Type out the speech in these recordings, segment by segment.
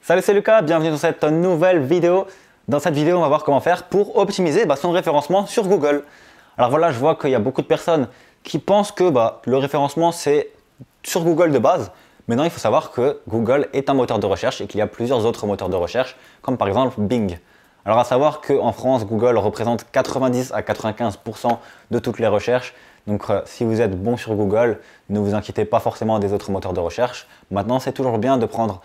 Salut, c'est Lucas, bienvenue dans cette nouvelle vidéo. Dans cette vidéo, on va voir comment faire pour optimiser son référencement sur Google. Alors voilà, je vois qu'il y a beaucoup de personnes qui pensent que le référencement c'est sur Google de base. Mais non, il faut savoir que Google est un moteur de recherche et qu'il y a plusieurs autres moteurs de recherche, comme par exemple Bing. Alors à savoir qu'en France, Google représente 90 à 95% de toutes les recherches. Donc si vous êtes bon sur Google, ne vous inquiétez pas forcément des autres moteurs de recherche. Maintenant, c'est toujours bien de prendre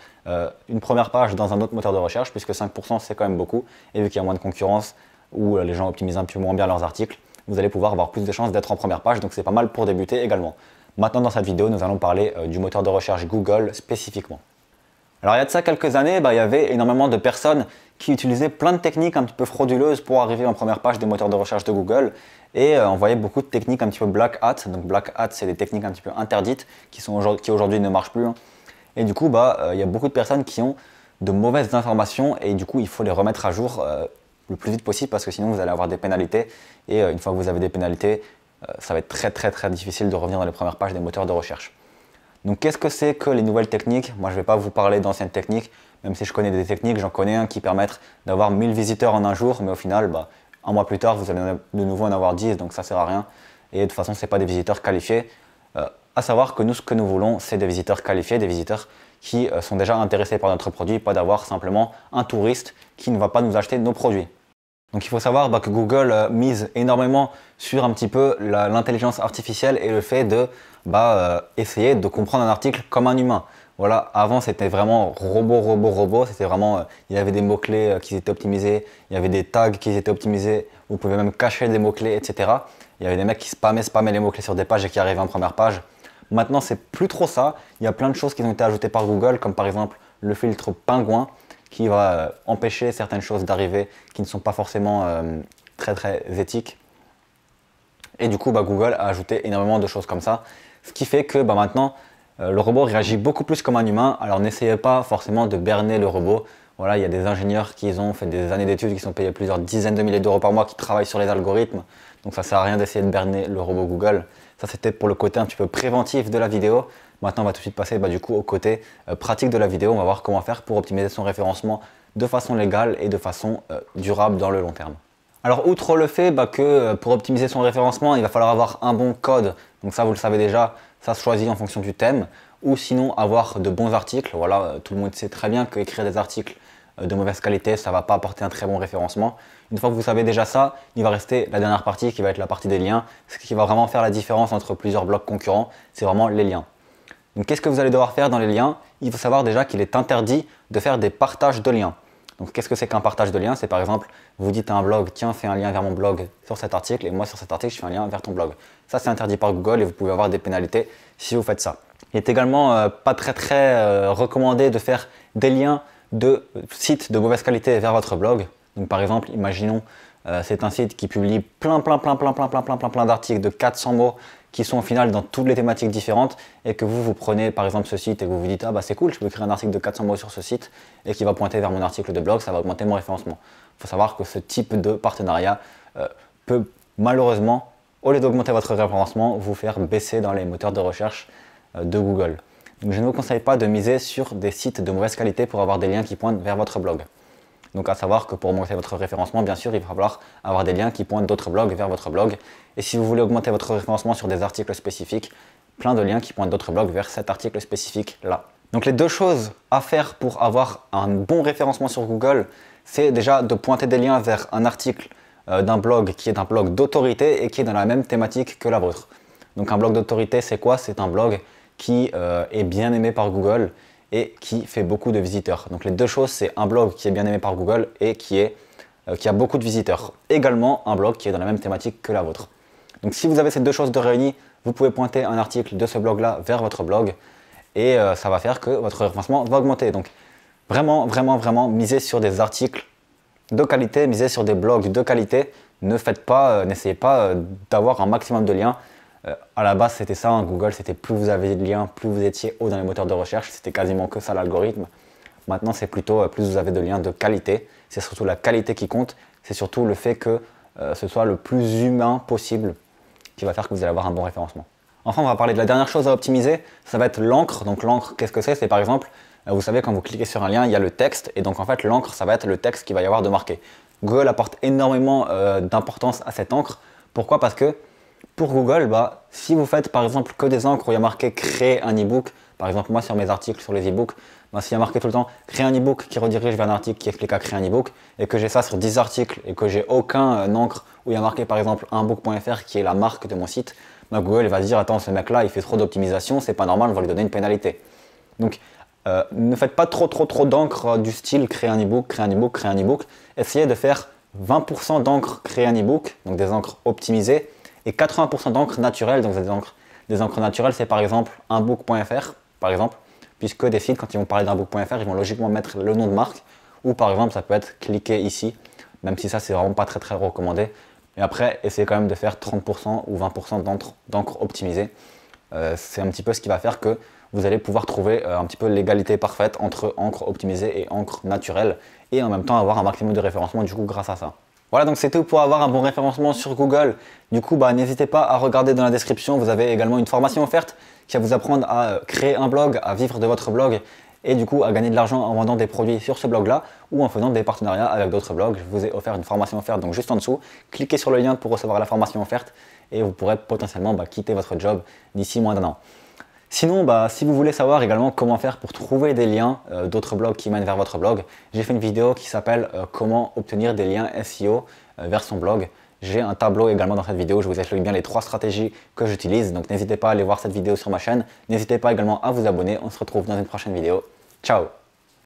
une première page dans un autre moteur de recherche, puisque 5% c'est quand même beaucoup. Et vu qu'il y a moins de concurrence, où les gens optimisent un peu moins bien leurs articles, vous allez pouvoir avoir plus de chances d'être en première page. Donc c'est pas mal pour débuter également. Maintenant, dans cette vidéo, nous allons parler du moteur de recherche Google spécifiquement. Alors il y a de ça quelques années, il y avait énormément de personnes qui utilisaient plein de techniques un petit peu frauduleuses pour arriver en première page des moteurs de recherche de Google. Et on voyait beaucoup de techniques un petit peu black hat. Donc black hat, c'est des techniques un petit peu interdites qui aujourd'hui ne marchent plus. Et du coup, il y a beaucoup de personnes qui ont de mauvaises informations et du coup, il faut les remettre à jour le plus vite possible parce que sinon, vous allez avoir des pénalités. Et une fois que vous avez des pénalités, ça va être très difficile de revenir dans les premières pages des moteurs de recherche. Donc qu'est-ce que c'est que les nouvelles techniques? Moi je ne vais pas vous parler d'anciennes techniques, même si je connais des techniques, j'en connais un qui permettent d'avoir 1000 visiteurs en un jour, mais au final, un mois plus tard, vous allez de nouveau en avoir 10, donc ça ne sert à rien. Et de toute façon, ce n'est pas des visiteurs qualifiés. À savoir que nous, ce que nous voulons, c'est des visiteurs qualifiés, des visiteurs qui sont déjà intéressés par notre produit, pas d'avoir simplement un touriste qui ne va pas nous acheter nos produits. Donc il faut savoir que Google mise énormément sur un petit peu l'intelligence artificielle et le fait de essayer de comprendre un article comme un humain. Voilà, avant c'était vraiment robot, c'était vraiment, il y avait des mots-clés qui étaient optimisés, il y avait des tags qui étaient optimisés, vous pouvez même cacher des mots-clés, etc. Il y avait des mecs qui spammaient les mots-clés sur des pages et qui arrivaient en première page. Maintenant c'est plus trop ça, il y a plein de choses qui ont été ajoutées par Google, comme par exemple le filtre pingouin, qui va empêcher certaines choses d'arriver qui ne sont pas forcément très éthiques. Et du coup, Google a ajouté énormément de choses comme ça, ce qui fait que maintenant, le robot réagit beaucoup plus comme un humain. Alors n'essayez pas forcément de berner le robot. Voilà, il y a des ingénieurs qui ont fait des années d'études, qui sont payés plusieurs dizaines de milliers d'euros par mois, qui travaillent sur les algorithmes. Donc ça ne sert à rien d'essayer de berner le robot Google. Ça, c'était pour le côté un petit peu préventif de la vidéo. Maintenant, on va tout de suite passer du coup au côté pratique de la vidéo. On va voir comment faire pour optimiser son référencement de façon légale et de façon durable dans le long terme. Alors, outre le fait que pour optimiser son référencement, il va falloir avoir un bon code. Donc ça, vous le savez déjà, ça se choisit en fonction du thème. Ou sinon, avoir de bons articles. Voilà, tout le monde sait très bien qu'écrire des articles de mauvaise qualité, ça ne va pas apporter un très bon référencement. Une fois que vous savez déjà ça, il va rester la dernière partie qui va être la partie des liens. Ce qui va vraiment faire la différence entre plusieurs blogs concurrents, c'est vraiment les liens. Donc qu'est-ce que vous allez devoir faire dans les liens? Il faut savoir déjà qu'il est interdit de faire des partages de liens. Donc qu'est-ce que c'est qu'un partage de liens? C'est par exemple, vous dites à un blog, tiens, fais un lien vers mon blog sur cet article, et moi sur cet article, je fais un lien vers ton blog. Ça, c'est interdit par Google et vous pouvez avoir des pénalités si vous faites ça. Il est également pas très recommandé de faire des liens de sites de mauvaise qualité vers votre blog. Donc par exemple, imaginons, c'est un site qui publie plein d'articles de 400 mots qui sont au final dans toutes les thématiques différentes et que vous prenez par exemple ce site et que vous vous dites ah c'est cool, je peux écrire un article de 400 mots sur ce site et qui va pointer vers mon article de blog, ça va augmenter mon référencement. Il faut savoir que ce type de partenariat peut malheureusement, au lieu d'augmenter votre référencement, vous faire baisser dans les moteurs de recherche de Google. Donc je ne vous conseille pas de miser sur des sites de mauvaise qualité pour avoir des liens qui pointent vers votre blog. Donc à savoir que pour augmenter votre référencement, bien sûr, il va falloir avoir des liens qui pointent d'autres blogs vers votre blog. Et si vous voulez augmenter votre référencement sur des articles spécifiques, plein de liens qui pointent d'autres blogs vers cet article spécifique là. Donc les deux choses à faire pour avoir un bon référencement sur Google, c'est déjà de pointer des liens vers un article d'un blog qui est un blog d'autorité et qui est dans la même thématique que la vôtre. Donc un blog d'autorité, c'est quoi? C'est un blog qui est bien aimé par Google et qui fait beaucoup de visiteurs. Donc les deux choses, c'est un blog qui est bien aimé par Google et qui a beaucoup de visiteurs. Également un blog qui est dans la même thématique que la vôtre. Donc si vous avez ces deux choses de réunies, vous pouvez pointer un article de ce blog-là vers votre blog et ça va faire que votre référencement va augmenter. Donc vraiment, misez sur des articles de qualité, misez sur des blogs de qualité. N'essayez pas d'avoir un maximum de liens. À la base, c'était ça, Google, c'était plus vous avez de liens, plus vous étiez haut dans les moteurs de recherche. C'était quasiment que ça l'algorithme. Maintenant, c'est plutôt plus vous avez de liens de qualité. C'est surtout la qualité qui compte. C'est surtout le fait que ce soit le plus humain possible qui va faire que vous allez avoir un bon référencement. Enfin, on va parler de la dernière chose à optimiser. Ça va être l'encre. Donc l'encre, qu'est-ce que c'est? C'est par exemple Vous savez, quand vous cliquez sur un lien, il y a le texte, et donc en fait l'encre, ça va être le texte qu'il va y avoir de marqué. Google apporte énormément d'importance à cette encre. Pourquoi? Parce que pour Google, si vous faites par exemple que des encres où il y a marqué créer un e-book, par exemple moi sur mes articles sur les e-books, s'il y a marqué tout le temps créer un e-book qui redirige vers un article qui explique à créer un e-book, et que j'ai ça sur 10 articles et que j'ai aucun encre où il y a marqué par exemple unbook.fr qui est la marque de mon site, Google va se dire attends, ce mec là il fait trop d'optimisation, c'est pas normal, on va lui donner une pénalité. Donc ne faites pas trop d'encre du style créer un e-book, créer un e-book, créer un e-book. Essayez de faire 20% d'encre créer un e-book, donc des encres optimisées, et 80% d'encre naturelle. Donc des encres naturelles, c'est par exemple unbook.fr, par exemple, puisque des sites, quand ils vont parler d'unbook.fr, ils vont logiquement mettre le nom de marque, ou par exemple, ça peut être cliquer ici, même si ça, c'est vraiment pas très recommandé. Et après, essayez quand même de faire 30% ou 20% d'encre optimisée. C'est un petit peu ce qui va faire que vous allez pouvoir trouver un petit peu l'égalité parfaite entre encre optimisée et encre naturelle, et en même temps avoir un maximum de référencement du coup grâce à ça. Voilà, donc c'est tout pour avoir un bon référencement sur Google. Du coup, n'hésitez pas à regarder dans la description, vous avez également une formation offerte qui va vous apprendre à créer un blog, à vivre de votre blog, et du coup à gagner de l'argent en vendant des produits sur ce blog-là ou en faisant des partenariats avec d'autres blogs. Je vous ai offert une formation offerte, donc juste en dessous, cliquez sur le lien pour recevoir la formation offerte et vous pourrez potentiellement quitter votre job d'ici moins d'un an. Sinon, si vous voulez savoir également comment faire pour trouver des liens d'autres blogs qui mènent vers votre blog, j'ai fait une vidéo qui s'appelle comment obtenir des liens SEO vers son blog. J'ai un tableau également dans cette vidéo, je vous explique bien les 3 stratégies que j'utilise, donc n'hésitez pas à aller voir cette vidéo sur ma chaîne, n'hésitez pas également à vous abonner, on se retrouve dans une prochaine vidéo. Ciao!